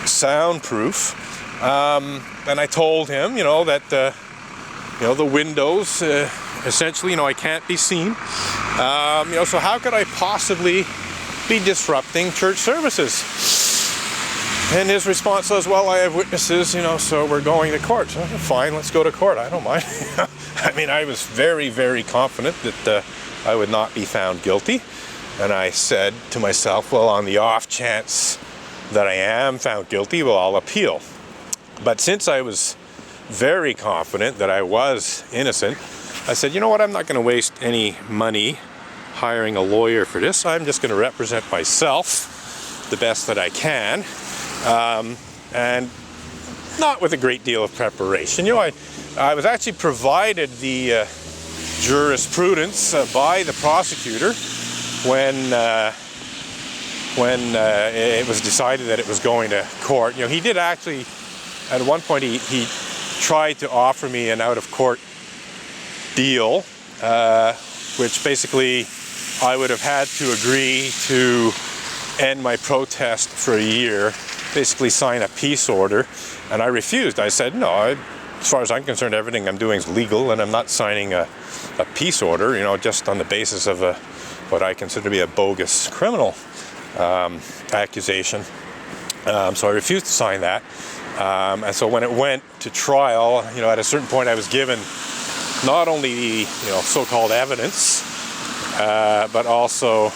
soundproof. And I told him, that the windows essentially, I can't be seen. So how could I possibly be disrupting church services? And his response was, well, I have witnesses, so we're going to court. So, fine, let's go to court. I don't mind. I mean, I was very, very confident that I would not be found guilty. And I said to myself, well, on the off chance that I am found guilty, well, I'll appeal. But since I was very confident that I was innocent, I said, you know what, I'm not going to waste any money hiring a lawyer for this. I'm just going to represent myself the best that I can. And not with a great deal of preparation. I was actually provided the jurisprudence by the prosecutor when it was decided that it was going to court. He did actually, at one point, he tried to offer me an out-of-court deal, which basically I would have had to agree to end my protest for a year, basically sign a peace order, and I refused. I said, no, as far as I'm concerned, everything I'm doing is legal, and I'm not signing a peace order, just on the basis of what I consider to be a bogus criminal accusation. So I refused to sign that. And so when it went to trial, at a certain point I was given not only the so-called evidence, but also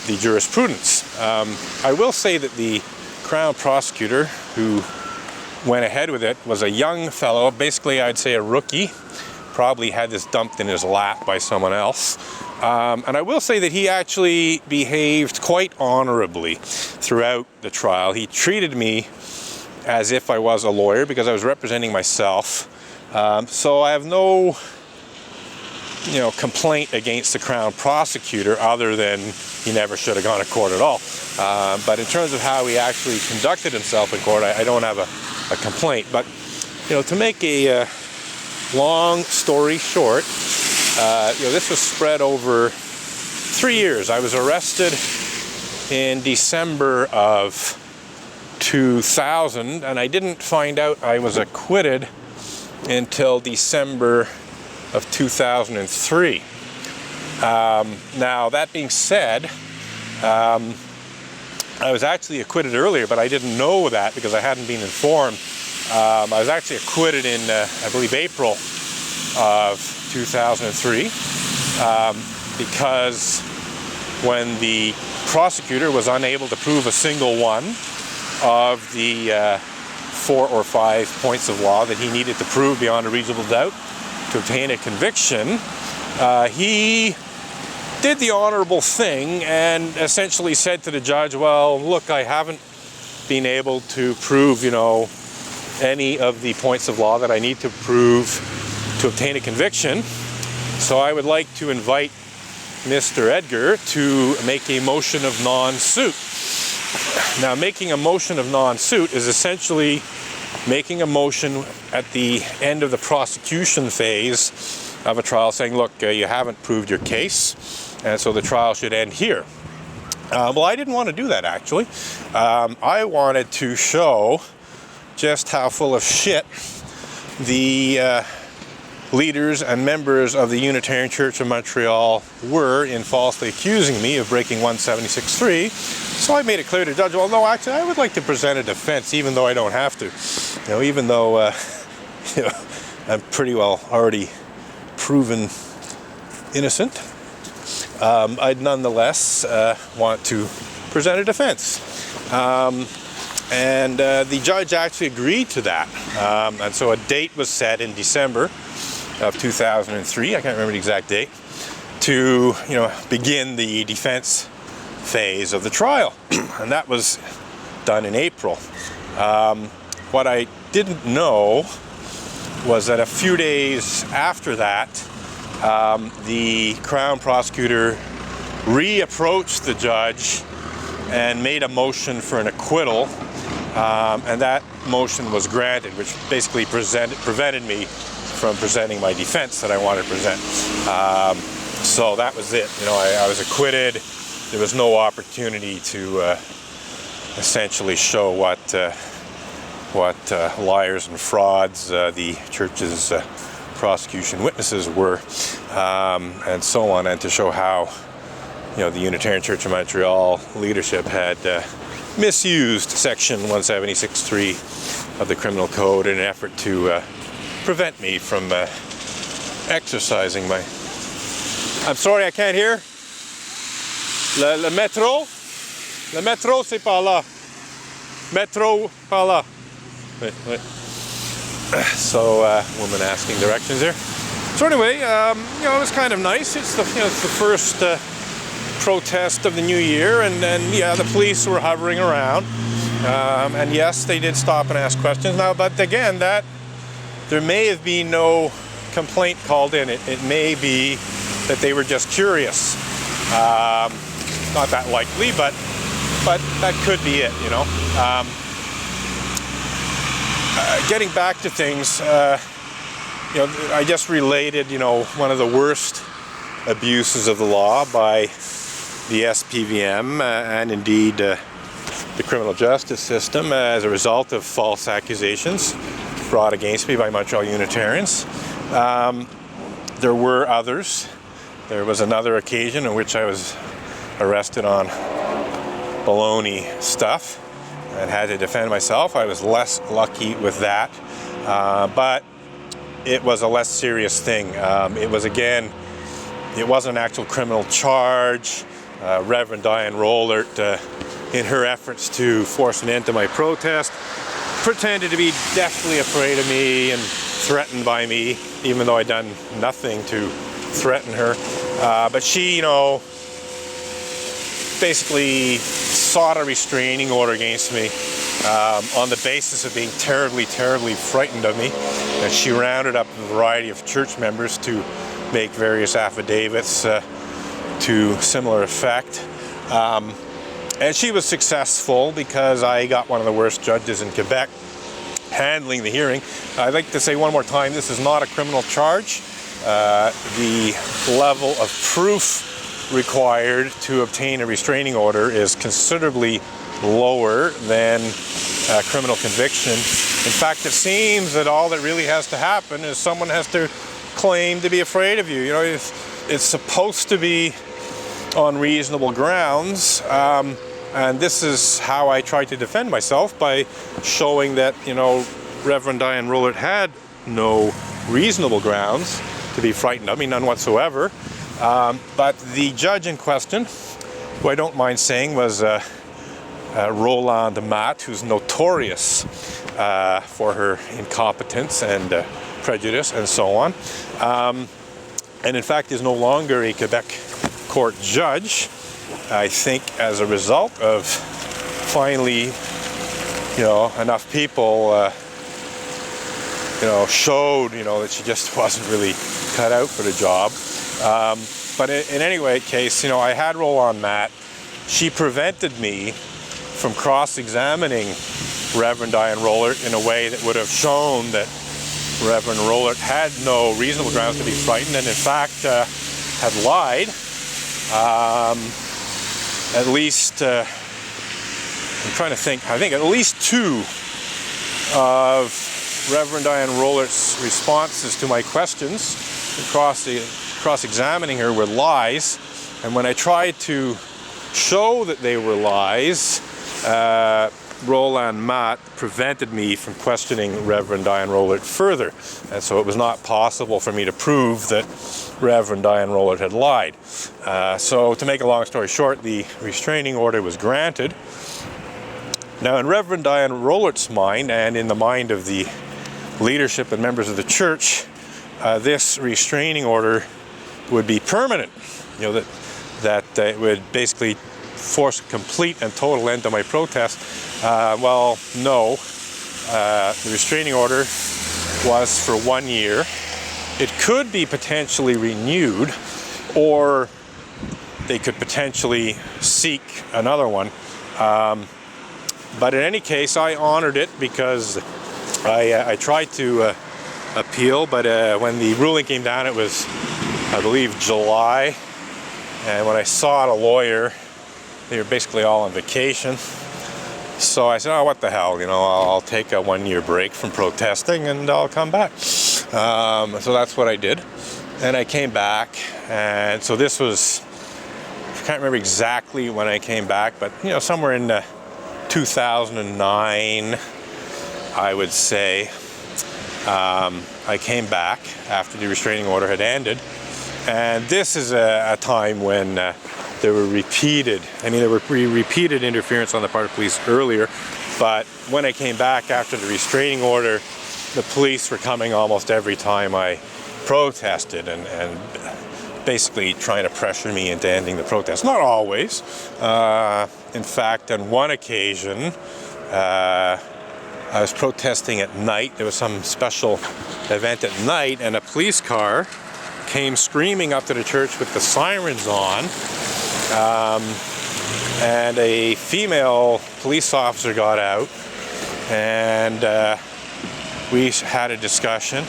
the jurisprudence. I will say that the Crown prosecutor who went ahead with it was a young fellow, basically I'd say a rookie, probably had this dumped in his lap by someone else. And I will say that he actually behaved quite honorably throughout the trial. He treated me as if I was a lawyer because I was representing myself. So I have no complaint against the Crown prosecutor other than he never should have gone to court at all. But in terms of how he actually conducted himself in court, I don't have a complaint. But to make a long story short, this was spread over 3 years. I was arrested in December of 2000, and I didn't find out I was acquitted until December of 2003. Now, that being said, I was actually acquitted earlier, but I didn't know that because I hadn't been informed. I was actually acquitted in, I believe, April of 2003, because when the prosecutor was unable to prove a single one of the 4 or 5 points of law that he needed to prove beyond a reasonable doubt to obtain a conviction, he did the honorable thing and essentially said to the judge, well, look, I haven't been able to prove, any of the points of law that I need to prove to obtain a conviction. So I would like to invite Mr. Edgar to make a motion of non-suit. Now, making a motion of non-suit is essentially making a motion at the end of the prosecution phase of a trial saying, look, you haven't proved your case, and so the trial should end here. Well, I didn't want to do that, actually. I wanted to show just how full of shit the leaders and members of the Unitarian Church of Montreal were in falsely accusing me of breaking 176.3. So I made it clear to the judge, well, no, actually, I would like to present a defense, even though I don't have to. Even though I'm pretty well already proven innocent, I'd nonetheless want to present a defense. And the judge actually agreed to that. And so a date was set in December of 2003, I can't remember the exact date, to begin the defense phase of the trial. And that was done in April. What I didn't know was that a few days after that, the Crown prosecutor reapproached the judge and made a motion for an acquittal, and that motion was granted, which basically prevented me from presenting my defense that I wanted to present. So that was it. I was acquitted. There was no opportunity to essentially show what liars and frauds the church's prosecution witnesses were, and so on, and to show how the Unitarian Church of Montreal leadership had misused Section 176.3 of the Criminal Code in an effort to prevent me from exercising my... I'm sorry, I can't hear. Le métro? Le métro, c'est par là. Métro, par là. Wait. So, woman asking directions there. So anyway, it was kind of nice. It's the first protest of the new year, and yeah, the police were hovering around, and yes, they did stop and ask questions. Now, but again, that there may have been no complaint called in. It may be that they were just curious. Not that likely, but that could be it. Getting back to things, I just related, one of the worst abuses of the law by the SPVM and indeed the criminal justice system as a result of false accusations brought against me by Montreal Unitarians. There were others. There was another occasion in which I was arrested on baloney stuff and had to defend myself. I was less lucky with that, but it was a less serious thing. It wasn't an actual criminal charge. Reverend Diane Rollert, in her efforts to force an end to my protest, pretended to be deathly afraid of me and threatened by me, even though I'd done nothing to threaten her. But she, basically sought a restraining order against me on the basis of being terribly, terribly frightened of me. And she rounded up a variety of church members to make various affidavits to similar effect. And she was successful because I got one of the worst judges in Quebec handling the hearing. I'd like to say one more time, this is not a criminal charge. The level of proof required to obtain a restraining order is considerably lower than a criminal conviction. In fact, it seems that all that really has to happen is someone has to claim to be afraid of you. It's supposed to be on reasonable grounds, and this is how I try to defend myself, by showing that Reverend Diane Rollert had no reasonable grounds to be frightened of me, none whatsoever. But the judge in question, who I don't mind saying was Roland Matt, who's notorious for her incompetence and prejudice and so on, and in fact is no longer a Quebec court judge. I think as a result of finally, enough people showed, that she just wasn't really cut out for the job. But in any case, I had Roland Matt. She prevented me from cross-examining Reverend Diane Rollert in a way that would have shown that Reverend Rollert had no reasonable grounds to be frightened, and in fact had lied. At least, I'm trying to think, I think at least two of Reverend Diane Rollert's responses to my questions, cross-examining her, were lies. And when I tried to show that they were lies, Roland Matt prevented me from questioning Reverend Diane Rollert further. And so it was not possible for me to prove that Reverend Diane Rollert had lied. So to make a long story short, the restraining order was granted. Now, in Reverend Diane Rollert's mind, and in the mind of the leadership and members of the church, this restraining order would be permanent. That it would basically force a complete and total end to my protest. Well, no. The restraining order was for 1 year. It could be potentially renewed, or they could potentially seek another one. But in any case, I honored it because I tried to appeal, but when the ruling came down, it was, I believe, July. And when I sought a lawyer, they were basically all on vacation. So I said, oh, what the hell, you know, I'll take a 1-year break from protesting and I'll come back. So that's what I did. And I came back, and so this was, I can't remember exactly when I came back, but, you know, somewhere in 2009, I would say. I came back after the restraining order had ended, and this is a time when there were repeated interference on the part of police earlier, but when I came back after the restraining order, the police were coming almost every time I protested and basically trying to pressure me into ending the protest. Not always. In fact, on one occasion, I was protesting at night. There was some special event at night, and a police car came screaming up to the church with the sirens on. And a female police officer got out, and we had a discussion.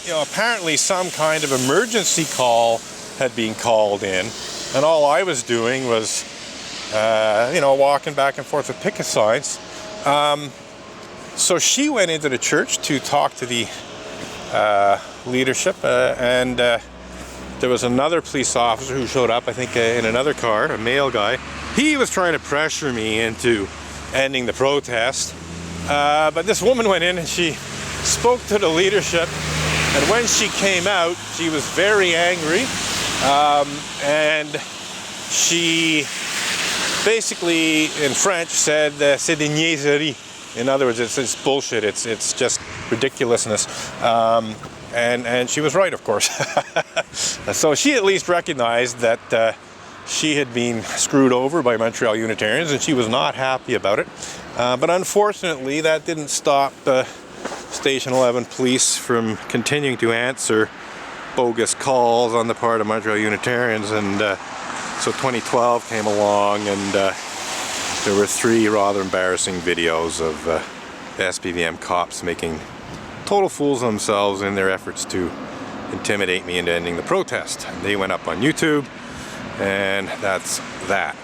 You know, apparently some kind of emergency call had been called in, and all I was doing was you know, walking back and forth with picket signs. So she went into the church to talk to the leadership, and there was another police officer who showed up, I think, in another car, a male guy. He was trying to pressure me into ending the protest, but this woman went in and she spoke to the leadership, and when she came out, she was very angry, and she basically, in French, said, c'est des niaiseries. In other words, it's bullshit, it's just ridiculousness. And she was right, of course. So she at least recognized that she had been screwed over by Montreal Unitarians, and she was not happy about it. But unfortunately, that didn't stop the Station 11 police from continuing to answer bogus calls on the part of Montreal Unitarians, and so 2012 came along, and there were 3 rather embarrassing videos of SPVM cops making total fools of themselves in their efforts to intimidate me into ending the protest. They went up on YouTube, and that's that.